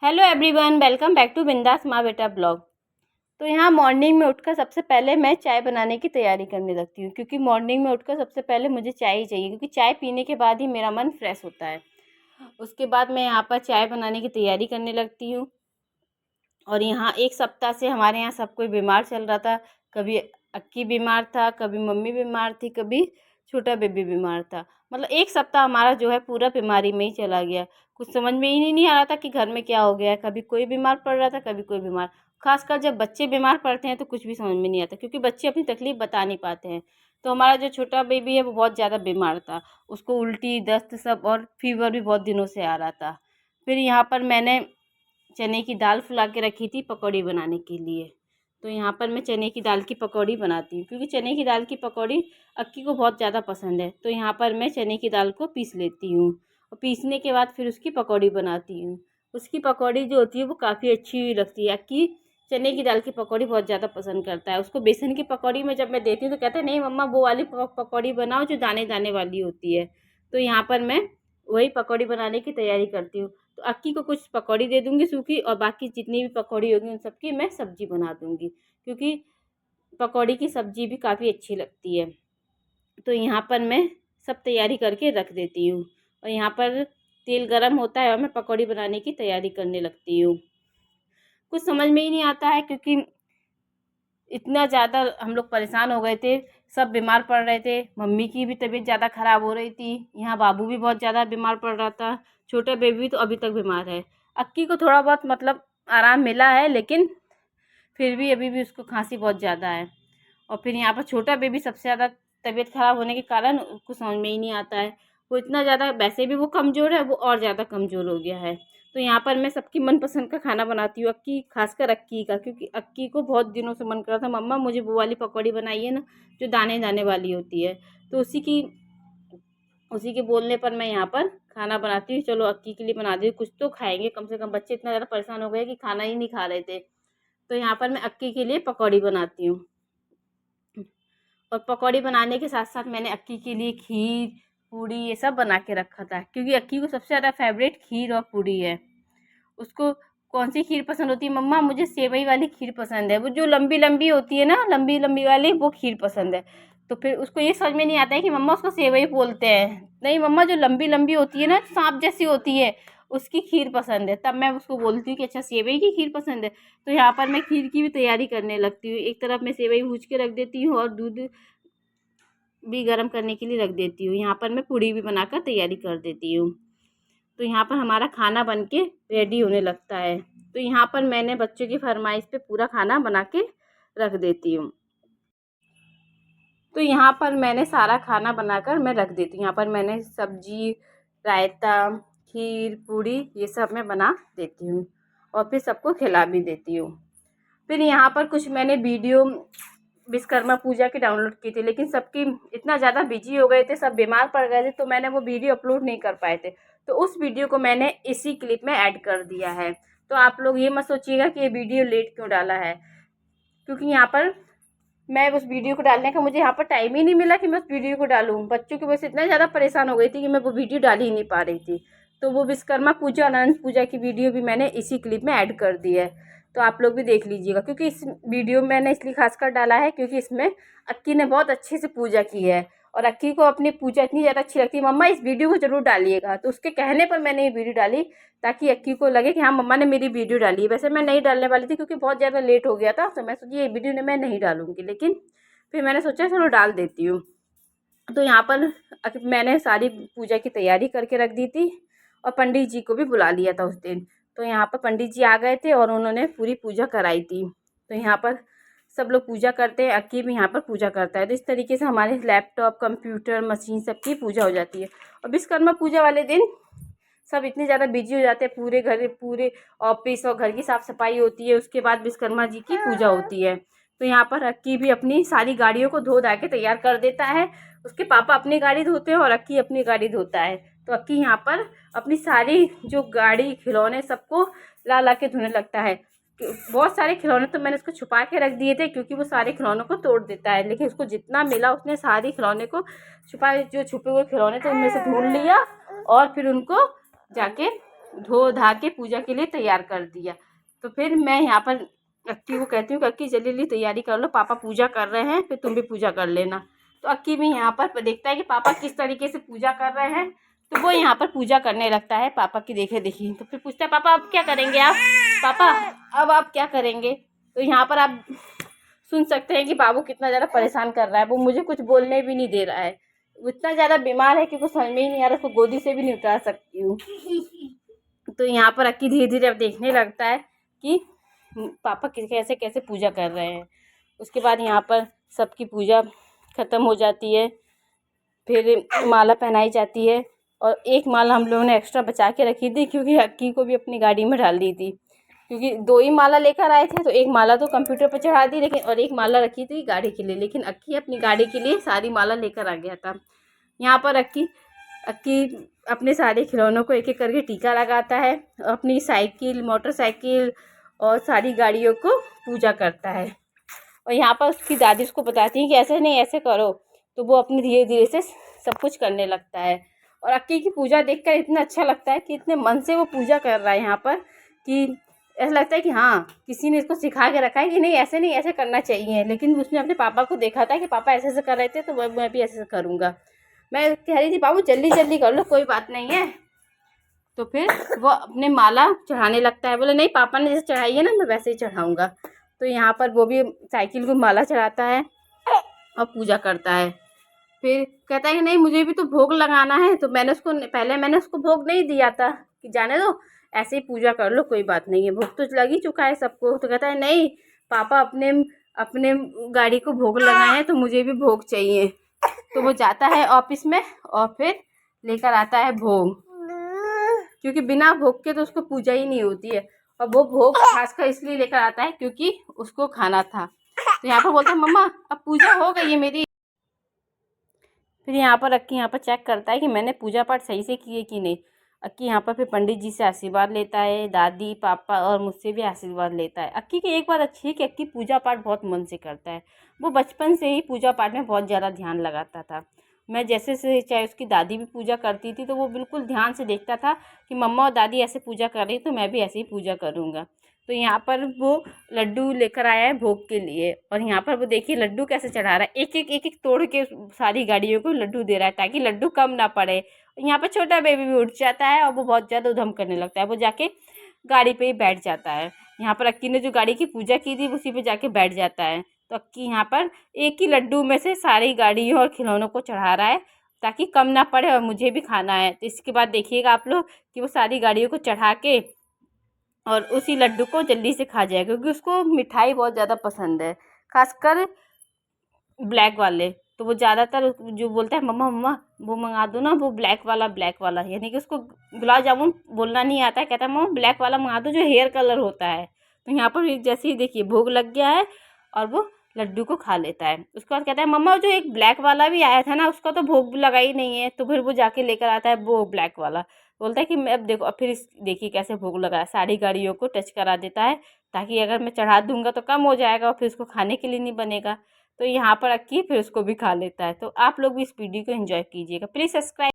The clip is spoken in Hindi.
Hello everyone, welcome back to Bindaas Maa बेटा ब्लॉग। तो यहाँ मॉर्निंग में उठकर सबसे पहले मैं चाय बनाने की तैयारी करने लगती हूँ, क्योंकि मॉर्निंग में उठकर सबसे पहले मुझे चाय ही चाहिए, क्योंकि चाय पीने के बाद ही मेरा मन फ्रेश होता है। उसके बाद मैं यहाँ पर चाय बनाने की तैयारी करने लगती हूँ। और यहाँ एक सप्ताह से हमारे यहाँ सब कोई बीमार चल रहा था। कभी अक्की बीमार था, कभी मम्मी बीमार थी, कभी छोटा बेबी बीमार था। मतलब एक सप्ताह हमारा जो है पूरा बीमारी में ही चला गया। कुछ समझ में ही नहीं आ रहा था कि घर में क्या हो गया है। कभी कोई बीमार पड़ रहा था, कभी कोई बीमार। खासकर जब बच्चे बीमार पड़ते हैं तो कुछ भी समझ में नहीं आता, क्योंकि बच्चे अपनी तकलीफ़ बता नहीं पाते हैं। तो हमारा जो छोटा बेबी है वो बहुत ज़्यादा बीमार था। उसको उल्टी, दस्त सब और फीवर भी बहुत दिनों से आ रहा था। फिर यहाँ पर मैंने चने की दाल फुला के रखी थी पकौड़ी बनाने के लिए। तो यहाँ पर मैं चने की दाल की पकौड़ी बनाती हूँ, क्योंकि चने की दाल की पकौड़ी अक्की को बहुत ज़्यादा पसंद है। तो यहाँ पर मैं चने की दाल को पीस लेती हूँ और पीसने के बाद फिर उसकी पकौड़ी बनाती हूँ। उसकी पकौड़ी जो होती है वो काफ़ी अच्छी लगती है। अक्की चने की दाल की पकौड़ी बहुत ज़्यादा पसंद करता है। उसको बेसन की पकौड़ी में जब मैं देती हूँ तो कहता है नहीं मम्मा, वो वाली पकौड़ी बनाओ जो दाने दाने वाली होती है। तो यहाँ पर मैं वही पकौड़ी बनाने की तैयारी करती हूँ। तो अक्की को कुछ पकौड़ी दे दूँगी सूखी, और बाकी जितनी भी पकौड़ी होगी उन सबकी मैं सब्ज़ी बना दूँगी, क्योंकि पकौड़ी की सब्ज़ी भी काफ़ी अच्छी लगती है। तो यहाँ पर मैं सब तैयारी करके रख देती हूँ, और यहाँ पर तेल गरम होता है और मैं पकौड़ी बनाने की तैयारी करने लगती हूँ। कुछ समझ में ही नहीं आता है, क्योंकि इतना ज़्यादा हम लोग परेशान हो गए थे। सब बीमार पड़ रहे थे। मम्मी की भी तबीयत ज़्यादा ख़राब हो रही थी। यहाँ बाबू भी बहुत ज़्यादा बीमार पड़ रहा था। छोटा बेबी तो अभी तक बीमार है। अक्की को थोड़ा बहुत मतलब आराम मिला है, लेकिन फिर भी अभी भी उसको खांसी बहुत ज़्यादा है। और फिर यहाँ पर छोटा बेबी सबसे ज़्यादा तबीयत ख़राब होने के कारण उसको समझ में ही नहीं आता है। वो इतना ज़्यादा, वैसे भी वो कमज़ोर है, वो और ज़्यादा कमज़ोर हो गया है। तो यहाँ पर मैं सबकी मनपसंद का खाना बनाती हूँ, अक्की, खासकर अक्की का, क्योंकि अक्की को बहुत दिनों से मन कर रहा था मम्मा मुझे वो वाली पकौड़ी बनाइए ना जो दाने दाने वाली होती है। तो उसी के बोलने पर मैं यहाँ पर खाना बनाती हूँ। चलो अक्की के लिए बना दी, कुछ तो खाएंगे कम से कम। बच्चे इतना ज़्यादा परेशान हो गए कि खाना ही नहीं खा रहे थे। तो यहाँ पर मैं अक्की के लिए पकौड़ी बनाती हूँ। और पकौड़ी बनाने के साथ साथ मैंने अक्की के लिए खीर, पूड़ी ये सब बना के रखा था, क्योंकि अक्की को सबसे ज़्यादा फेवरेट खीर और पूड़ी है। उसको कौन सी खीर पसंद होती है मम्मा? मुझे सेवई वाली खीर पसंद है, वो जो लंबी लंबी होती है ना, लंबी लंबी वाली, वो खीर पसंद है। तो फिर उसको ये समझ में नहीं आता है कि मम्मा उसको सेवई बोलते हैं। नहीं मम्मा, जो लंबी लंबी होती है ना, सांप जैसी होती है, उसकी खीर पसंद है। तब मैं उसको बोलती हूँ कि अच्छा सेवई की खीर पसंद है। तो यहाँ पर मैं खीर की भी तैयारी करने लगती हूँ। एक तरफ मैं सेवई भूज के रख देती हूँ और दूध भी गर्म करने के लिए रख देती हूँ। यहाँ पर मैं पूड़ी भी बनाकर तैयारी कर देती हूँ। तो यहाँ पर हमारा खाना बन के रेडी होने लगता है। तो यहाँ पर मैंने बच्चों की फरमाइश पे पूरा खाना बना के रख देती हूँ। तो यहाँ पर मैंने सारा खाना बनाकर मैं रख देती हूँ। यहाँ पर मैंने सब्जी, रायता, खीर, पूड़ी ये सब मैं बना देती हूँ और फिर सबको खिला भी देती हूँ। फिर यहाँ पर कुछ मैंने वीडियो विश्वकर्मा पूजा की डाउनलोड की थी, लेकिन सबकी इतना ज़्यादा बिजी हो गए थे, सब बीमार पड़ गए थे, तो मैंने वो वीडियो अपलोड नहीं कर पाए थे। तो उस वीडियो को मैंने इसी क्लिप में ऐड कर दिया है। तो आप लोग ये मत सोचिएगा कि ये वीडियो लेट क्यों डाला है, क्योंकि यहाँ पर मैं उस वीडियो को डालने का मुझे यहाँ पर टाइम ही नहीं मिला कि मैं उस वीडियो को डालूँ। बच्चों की वजह से इतना ज़्यादा परेशान हो गई थी कि मैं वो वीडियो डाल ही नहीं पा रही थी। तो वो विश्वकर्मा पूजा, अनंत पूजा की वीडियो भी मैंने इसी क्लिप में ऐड कर दी है। तो आप लोग भी देख लीजिएगा, क्योंकि इस वीडियो में मैंने इसलिए खासकर डाला है क्योंकि इसमें अक्की ने बहुत अच्छे से पूजा की है, और अक्की को अपनी पूजा इतनी ज़्यादा अच्छी लगती है। मम्मा इस वीडियो को ज़रूर डालिएगा। तो उसके कहने पर मैंने ये वीडियो डाली, ताकि अक्की को लगे कि हाँ मम्मा ने मेरी वीडियो डाली है। वैसे मैं नहीं डालने वाली थी, क्योंकि बहुत ज़्यादा लेट हो गया था, तो मैं सोची ये वीडियो मैं नहीं डालूँगी, लेकिन फिर मैंने सोचा चलो डाल देती हूँ। तो यहाँ पर मैंने सारी पूजा की तैयारी करके रख दी थी, और पंडित जी को भी बुला लिया था उस दिन। तो यहाँ पर पंडित जी आ गए थे और उन्होंने पूरी पूजा कराई थी। तो यहाँ पर सब लोग पूजा करते हैं, अक्की भी यहाँ पर पूजा करता है। तो इस तरीके से हमारे लैपटॉप, कंप्यूटर, मशीन सबकी पूजा हो जाती है। और विश्वकर्मा पूजा वाले दिन सब इतने ज़्यादा बिजी हो जाते हैं, पूरे घर, पूरे ऑफिस और घर की साफ़ सफाई होती है। उसके बाद विश्वकर्मा जी की पूजा होती है। तो यहाँ पर अक्की भी अपनी सारी गाड़ियों को धो धा के तैयार कर देता है। उसके पापा अपनी गाड़ी धोते हैं और अक्की अपनी गाड़ी धोता है। तो अक्की यहाँ पर अपनी सारी जो गाड़ी, खिलौने सबको ला ला के धोने लगता है। बहुत सारे खिलौने तो मैंने उसको छुपा के रख दिए थे, क्योंकि वो सारे खिलौनों को तोड़ देता है, लेकिन उसको जितना मिला उसने सारी खिलौने को छुपाए, जो छुपे हुए खिलौने थे उनमें से ढूंढ लिया और फिर उनको जाके धो धा के पूजा के लिए तैयार कर दिया। तो फिर मैं यहाँ पर अक्की को कहती हूँ कि अक्की जल्दी जल्दी तैयारी कर लो, पापा पूजा कर रहे हैं, फिर तुम भी पूजा कर लेना। तो अक्की भी यहाँ पर देखता है कि पापा किस तरीके से पूजा कर रहे हैं, तो वो यहाँ पर पूजा करने लगता है पापा की देखे देखी। तो फिर पूछता है पापा अब क्या करेंगे आप, पापा अब आप क्या करेंगे। तो यहाँ पर आप सुन सकते हैं कि बाबू कितना ज़्यादा परेशान कर रहा है, वो मुझे कुछ बोलने भी नहीं दे रहा है। वो इतना ज़्यादा बीमार है कि कुछ समझ में ही नहीं आ रहा, उसको गोदी से भी नहीं उतार सकती हूँ। तो यहाँ पर अक्की धीरे धीरे अब देखने लगता है कि पापा कैसे कैसे पूजा कर रहे हैं। उसके बाद यहाँ पर सबकी पूजा ख़त्म हो जाती है, फिर माला पहनाई जाती है। और एक माला हम लोगों ने एक्स्ट्रा बचा के रखी थी, क्योंकि अक्की को भी अपनी गाड़ी में डाल दी थी, क्योंकि 2 ही माला लेकर आए थे। तो एक माला तो कंप्यूटर पर चढ़ा दी, लेकिन और एक माला रखी थी गाड़ी के लिए, लेकिन अक्की अपनी गाड़ी के लिए सारी माला लेकर आ गया था। यहाँ पर अक्की अपने सारे खिलौनों को एक एक करके टीका लगाता है, अपनी साइकिल, मोटरसाइकिल और सारी गाड़ियों को पूजा करता है। और यहाँ पर उसकी दादी उसको बताती है कि ऐसे नहीं ऐसे करो, तो वो अपनी धीरे धीरे से सब कुछ करने लगता है। और अक्की की पूजा देखकर इतना अच्छा लगता है कि इतने मन से वो पूजा कर रहा है यहाँ पर, कि ऐसा लगता है कि हाँ किसी ने इसको सिखा के रखा है कि नहीं ऐसे करना चाहिए। लेकिन उसने अपने पापा को देखा था कि पापा ऐसे कर रहे थे, तो मैं भी ऐसे करूँगा। मैं कह रही थी बाबू जल्दी जल्दी कर लो, कोई बात नहीं है। तो फिर वो अपने माला चढ़ाने लगता है, बोले नहीं पापा ने जैसे चढ़ाई है ना, मैं वैसे ही चढ़ाऊँगा। तो यहाँ पर वो भी साइकिल को माला चढ़ाता है और पूजा करता है। फिर कहता है कि नहीं मुझे भी तो भोग लगाना है। तो मैंने उसको भोग नहीं दिया था, कि जाने दो ऐसे ही पूजा कर लो, कोई बात नहीं है, भोग तो लग ही चुका है सबको। तो कहता है नहीं पापा अपने अपने गाड़ी को भोग लगाए हैं, तो मुझे भी भोग चाहिए। तो वो जाता है ऑफिस में और फिर लेकर आता है भोग, क्योंकि बिना भोग के तो उसको पूजा ही नहीं होती है। और वो भोग खासकर इसलिए लेकर आता है क्योंकि उसको खाना था। तो यहाँ पर बोलता है मम्मा अब पूजा हो गई है मेरी। फिर यहाँ पर अक्की यहाँ पर चेक करता है कि मैंने पूजा पाठ सही से किए कि नहीं। अक्की यहाँ पर फिर पंडित जी से आशीर्वाद लेता है, दादी पापा और मुझसे भी आशीर्वाद लेता है। अक्की की एक बात अच्छी है कि अक्की पूजा पाठ बहुत मन से करता है। वो बचपन से ही पूजा पाठ में बहुत ज़्यादा ध्यान लगाता था। मैं जैसे से चाहे उसकी दादी भी पूजा करती थी, तो वो बिल्कुल ध्यान से देखता था कि मम्मा और दादी ऐसे पूजा कर रही, तो मैं भी ऐसे ही पूजा करूँगा। तो यहाँ पर वो लड्डू लेकर आया है भोग के लिए, और यहाँ पर वो देखिए लड्डू कैसे चढ़ा रहा है, एक एक तोड़ के सारी गाड़ियों को लड्डू दे रहा है ताकि लड्डू कम ना पड़े। यहाँ पर छोटा बेबी भी उठ जाता है और वो बहुत ज़्यादा उधम करने लगता है, वो जाके गाड़ी पे ही बैठ जाता है। यहाँ पर अक्की ने जो गाड़ी की पूजा की थी उसी पे जाके बैठ जाता है। तो अक्की यहाँ पर एक ही लड्डू में से सारी गाड़ियों और खिलौनों को चढ़ा रहा है ताकि कम ना पड़े, और मुझे भी खाना है। तो इसके बाद देखिएगा आप लोग कि वो सारी गाड़ियों को चढ़ा के और उसी लड्डू को जल्दी से खा जाएगा, क्योंकि उसको मिठाई बहुत ज़्यादा पसंद है, खासकर ब्लैक वाले। तो वो ज़्यादातर जो बोलता है मम्मा मम्मा वो मंगा दो ना, वो ब्लैक वाला, यानी कि उसको गुलाब जामुन बोलना नहीं आता है, कहता है मम्मा ब्लैक वाला मंगा दो जो हेयर कलर होता है। तो यहाँ पर जैसे ही देखिए भोग लग गया है और वो लड्डू को खा लेता है। उसके बाद कहता है मम्मा जो एक ब्लैक वाला भी आया था ना, उसका तो भोग लगा ही नहीं है। तो फिर वो जाके लेकर आता है वो ब्लैक वाला, बोलता है कि मैं अब देखो, अब फिर देखिए कैसे भोग लगा, सारी गाड़ियों को टच करा देता है ताकि अगर मैं चढ़ा दूंगा तो कम हो जाएगा और फिर उसको खाने के लिए नहीं बनेगा। तो यहाँ पर अक्की फिर उसको भी खा लेता है। तो आप लोग भी इस वीडियो को एंजॉय कीजिएगा, प्लीज़ सब्सक्राइब।